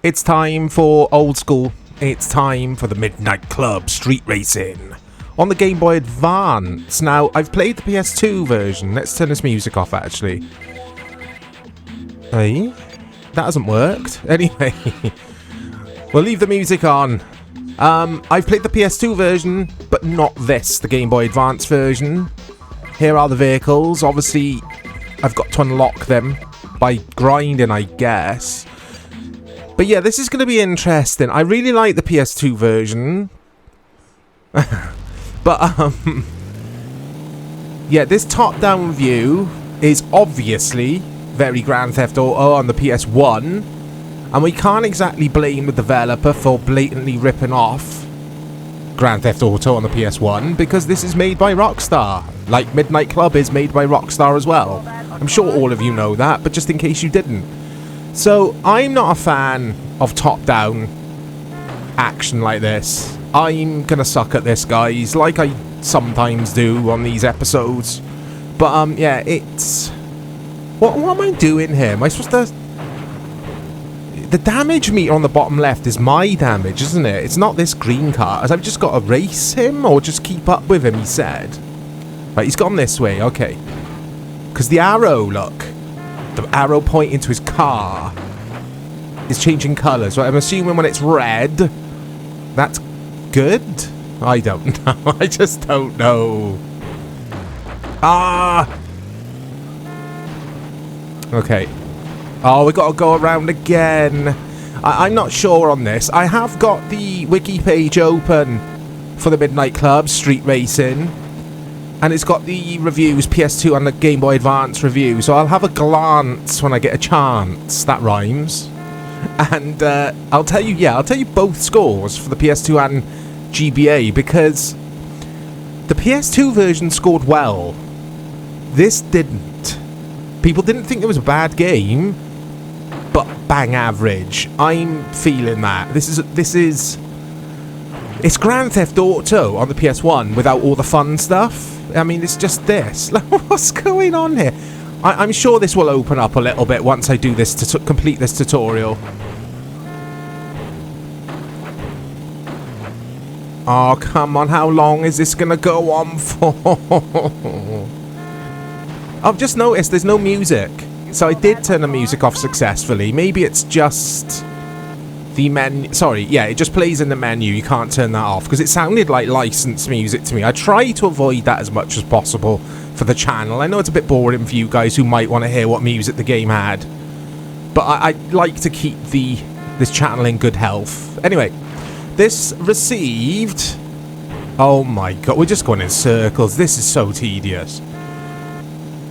It's time for old school. It's time for the Midnight Club Street Racing on the Game Boy Advance. Now, I've played the PS2 version. Let's turn this music off, actually. Hey, that hasn't worked. Anyway, we'll leave the music on. I've played the PS2 version, but not this, the Game Boy Advance version. Here are the vehicles. Obviously, I've got to unlock them by grinding, I guess. But yeah, this is going to be interesting. I really like the PS2 version. But, yeah, this top-down view is obviously very Grand Theft Auto on the PS1. And we can't exactly blame the developer for blatantly ripping off Grand Theft Auto on the PS1, because this is made by Rockstar. Like Midnight Club is made by Rockstar as well. I'm sure all of you know that, but just in case you didn't. So, I'm not a fan of top-down action like this. I'm gonna suck at this, guys, like I sometimes do on these episodes. But, yeah, it's... What am I doing here? Am I supposed to... The damage meter on the bottom left is my damage, isn't it? It's not this green car. I've just got to race him or just keep up with him, he said. Right, he's gone this way, okay. Because the arrow, look. The arrow pointing to his car is changing colours. So I'm assuming when it's red, that's good? I don't know. I just don't know. Ah! Okay. Oh, we got to go around again. I'm not sure on this. I have got the wiki page open for the Midnight Club Street Racing. And it's got the reviews, PS2 and the Game Boy Advance review. So I'll have a glance when I get a chance. That rhymes. And I'll tell you both scores for the PS2 and GBA. Because the PS2 version scored well. This didn't. People didn't think it was a bad game, but bang average. I'm feeling that. This is it's Grand Theft Auto on the PS1 without all the fun stuff. I mean, it's just this. What's going on here? I'm sure this will open up a little bit once I do this to complete this tutorial. Oh, come on. How long is this going to go on for? I've just noticed there's no music. So I did turn the music off successfully. Maybe it's just the menu. Sorry, yeah, it just plays in the menu. You can't turn that off because it sounded like licensed music to me. I try to avoid that as much as possible for the channel. I know it's a bit boring for you guys who might want to hear what music the game had, but I like to keep this channel in good health. Anyway, this received... Oh my god, we're just going in circles. This is so tedious.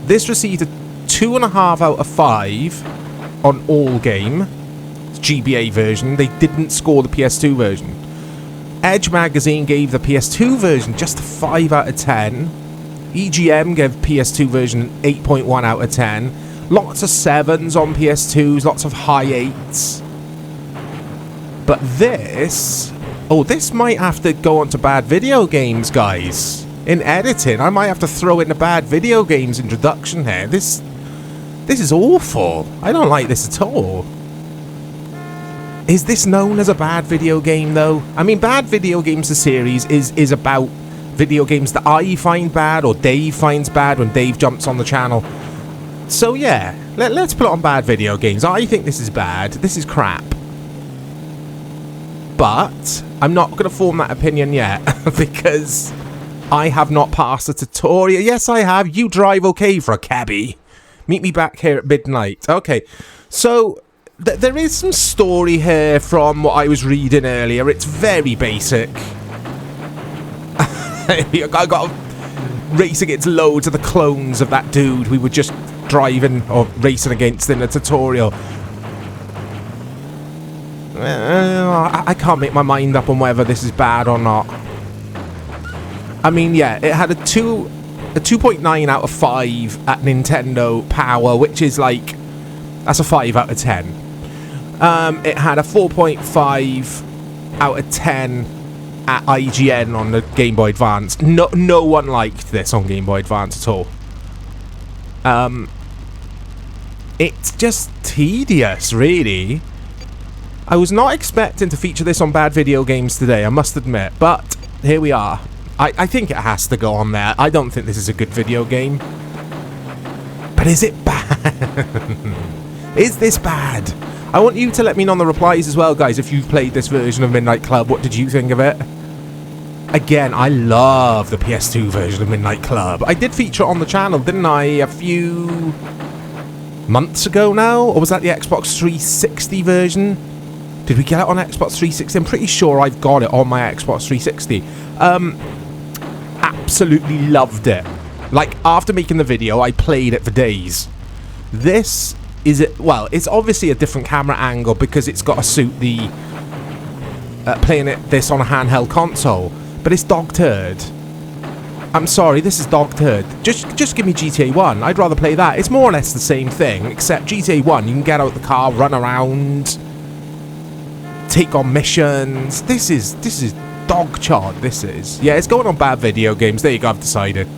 This received a 2.5 out of 5 on all game. GBA version. They didn't score the PS2 version. Edge magazine gave the PS2 version just a 5 out of 10. EGM gave PS2 version an 8.1 out of 10. Lots of 7s on PS2s, lots of high 8s. But this... Oh, this might have to go on to bad video games, guys. In editing, I might have to throw in the bad video games introduction here. This is awful. I don't like this at all. Is this known as a bad video game, though? I mean, Bad Video Games, the series, is about video games that I find bad or Dave finds bad when Dave jumps on the channel. So, yeah, let's put it on Bad Video Games. I think this is bad. This is crap. But I'm not going to form that opinion yet because I have not passed the tutorial. Yes, I have. You drive okay for a cabbie. Meet me back here at midnight. Okay, so... There is some story here from what I was reading earlier. It's very basic. I got to race against loads of the clones of that dude we were just driving or racing against in the tutorial. I can't make my mind up on whether this is bad or not. I mean, yeah, it had a 2.9 out of 5 at Nintendo Power, which is like, that's a 5 out of 10. It had a 4.5 out of 10 at IGN on the Game Boy Advance. No one liked this on Game Boy Advance at all. It's just tedious, really. I was not expecting to feature this on Bad Video Games today, I must admit, but here we are. I think it has to go on there. I don't think this is a good video game. But is it bad? Is this bad? I want you to let me know in the replies as well, guys, if you've played this version of Midnight Club. What did you think of it? Again, I love the PS2 version of Midnight Club. I did feature it on the channel, didn't I, a few months ago now? Or was that the Xbox 360 version? Did we get it on Xbox 360? I'm pretty sure I've got it on my Xbox 360. Absolutely loved it. Like, after making the video, I played it for days. This is it. Well, it's obviously a different camera angle because it's got to suit the playing this on a handheld console. But it's dog turd. I'm sorry, this is dog turd. Just give me GTA 1. I'd rather play that. It's more or less the same thing, except GTA 1, you can get out of the car, run around, take on missions. This is dog chard. This is. Yeah, it's going on Bad Video Games. There you go. I've decided.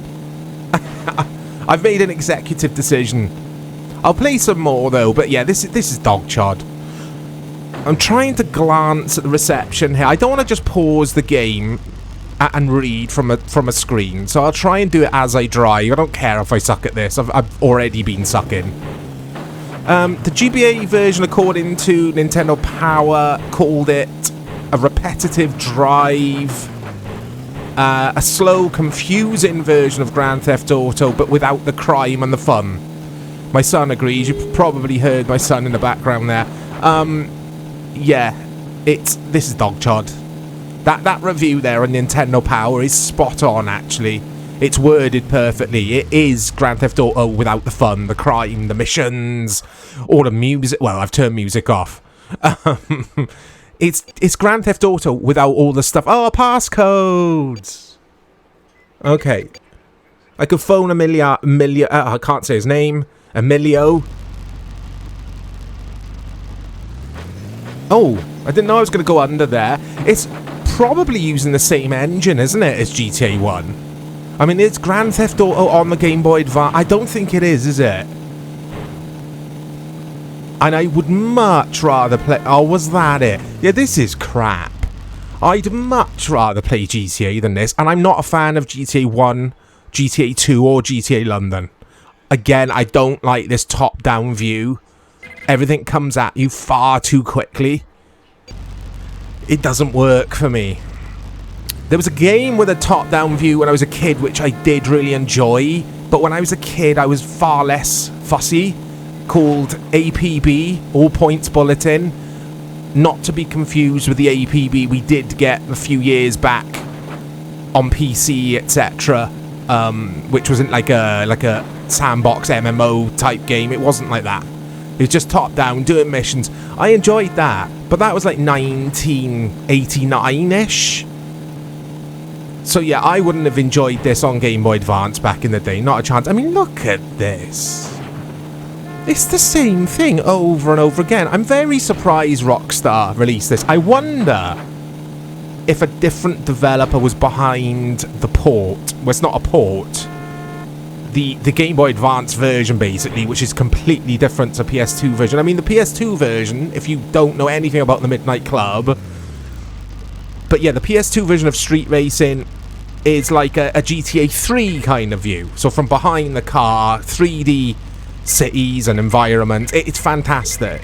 I've made an executive decision. I'll play some more though, but yeah, this is dog chard. I'm trying to glance at the reception here. I don't want to just pause the game and read from a screen, so I'll try and do it as I drive. I don't care if I suck at this. I've already been sucking. The GBA version, according to Nintendo Power, called it a repetitive drive, a slow, confusing version of Grand Theft Auto, but without the crime and the fun. My son agrees. You probably heard my son in the background there. Yeah, this is dog chod. That review there on Nintendo Power is spot on, actually. It's worded perfectly. It is Grand Theft Auto without the fun, the crime, the missions, all the music. Well, I've turned music off. It's Grand Theft Auto without all the stuff. Oh, passcodes. Okay. I could phone Emilio. I can't say his name. Emilio. Oh, I didn't know I was going to go under there. It's probably using the same engine, isn't it, as GTA 1? I mean, it's Grand Theft Auto on the Game Boy Advance. I don't think it is it? And I would much rather play... Oh, was that it? Yeah, this is crap. I'd much rather play GTA than this. And I'm not a fan of GTA 1, GTA 2, or GTA London. Again, I don't like this top-down view. Everything comes at you far too quickly. It doesn't work for me. There was a game with a top-down view when I was a kid, which I did really enjoy. But when I was a kid, I was far less fussy. Called APB, All Points Bulletin. Not to be confused with the APB we did get a few years back on PC, etc. Which wasn't like a sandbox MMO type game. It wasn't like that. It was just top-down, doing missions. I enjoyed that, but that was like 1989-ish. So yeah, I wouldn't have enjoyed this on Game Boy Advance back in the day. Not a chance. I mean, look at this. It's the same thing over and over again. I'm very surprised Rockstar released this. I wonder if a different developer was behind the port. Well, it's not a port. The Game Boy Advance version, basically, which is completely different to PS2 version. I mean, the PS2 version, if you don't know anything about the Midnight Club... But yeah, the PS2 version of Street Racing is like a GTA 3 kind of view. So from behind the car, 3D cities and environment. It's fantastic.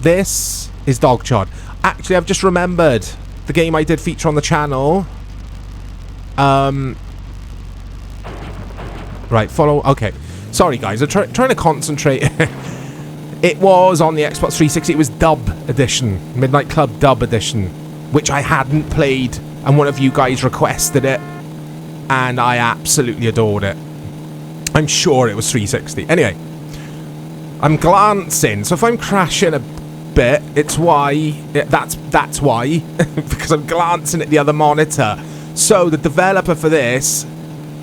This is dog chod. Actually, I've just remembered the game I did feature on the channel. Right, follow. Okay. Sorry, guys. I'm trying to concentrate. It was on the Xbox 360. It was Dub Edition. Midnight Club Dub Edition. Which I hadn't played. And one of you guys requested it. And I absolutely adored it. I'm sure it was 360. Anyway. I'm glancing. So if I'm crashing a bit, it's why... That's why. Because I'm glancing at the other monitor. So the developer for this...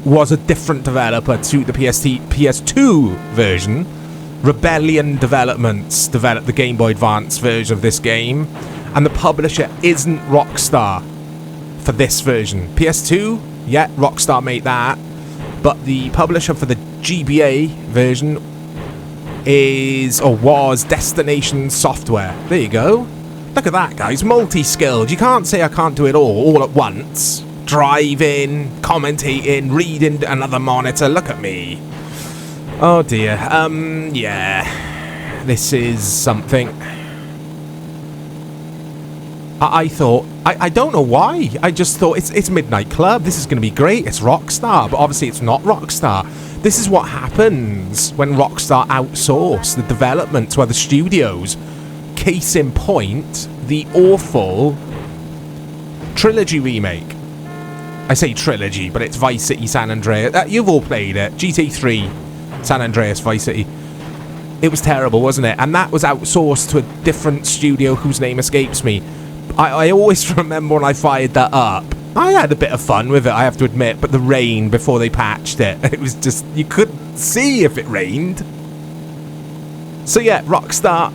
was a different developer to the PS2 version. Rebellion Developments developed the Game Boy Advance version of this game, and the publisher isn't Rockstar for this version. PS2, yeah, Rockstar made that, but the publisher for the GBA version is, or was, Destination Software. There you go. Look at that, guys. Multi-skilled. You can't say I can't do it all at once. Driving, commentating, reading another monitor. Look at me. Oh dear. Yeah. This is something. I thought, I don't know why. I just thought it's Midnight Club. This is going to be great. It's Rockstar, but obviously it's not Rockstar. This is what happens when Rockstar outsource the development to other studios. Case in point, the awful Trilogy remake. I say Trilogy, but it's Vice City San Andreas. You've all played it. GTA 3, San Andreas, Vice City. It was terrible, wasn't it? And that was outsourced to a different studio whose name escapes me. I always remember when I fired that up. I had a bit of fun with it, I have to admit, but the rain before they patched it, it was just, you couldn't see if it rained. So yeah, Rockstar.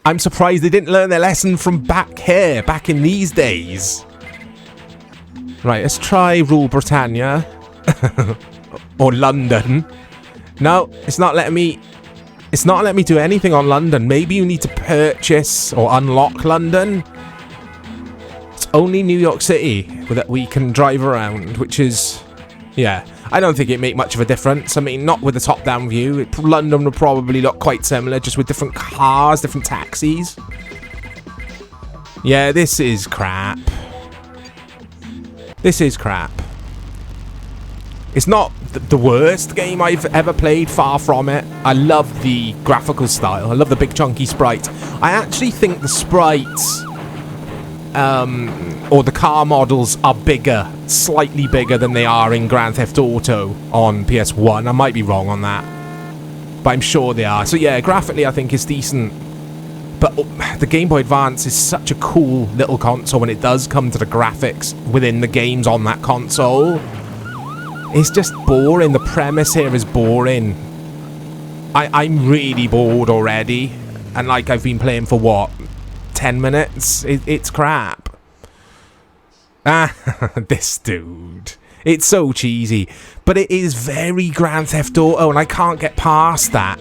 I'm surprised they didn't learn their lesson from back in these days. Right, let's try Rule Britannia. Or London. No, it's not letting me do anything on London. Maybe you need to purchase or unlock London. It's only New York City that we can drive around, which is, yeah, I don't think it'd make much of a difference. I mean, not with the top-down view. London would probably look quite similar, just with different cars, different taxis. Yeah, this is crap. This is crap. It's not the worst game I've ever played, far from it. I love the graphical style. I love the big chunky sprites. I actually think the sprites, or the car models, are bigger, slightly bigger than they are in Grand Theft Auto on PS1. I might be wrong on that, but I'm sure they are. So yeah, graphically I think it's decent. But the Game Boy Advance is such a cool little console when it does come to the graphics within the games on that console. It's just boring. The premise here is boring. I'm really bored already. And like, I've been playing for what? 10 minutes? It's crap. Ah, this dude. It's so cheesy. But it is very Grand Theft Auto, and I can't get past that.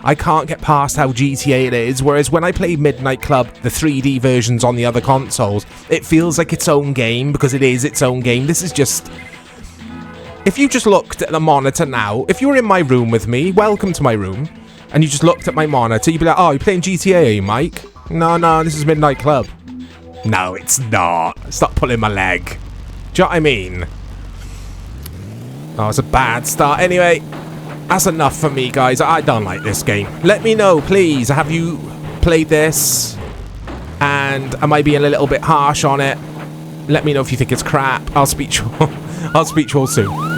I can't get past how GTA it is, whereas when I play Midnight Club, the 3D versions on the other consoles, it feels like its own game, because it is its own game. This is just... If you just looked at the monitor now, if you were in my room with me, welcome to my room, and you just looked at my monitor, you'd be like, oh, you're playing GTA, are you, Mike? No, this is Midnight Club. No, it's not. Stop pulling my leg. Do you know what I mean? Oh, it's a bad start. Anyway, that's enough for me, guys. I don't like this game. Let me know, please. Have you played this? And am I being a little bit harsh on it? Let me know if you think it's crap. I'll speak to you all soon.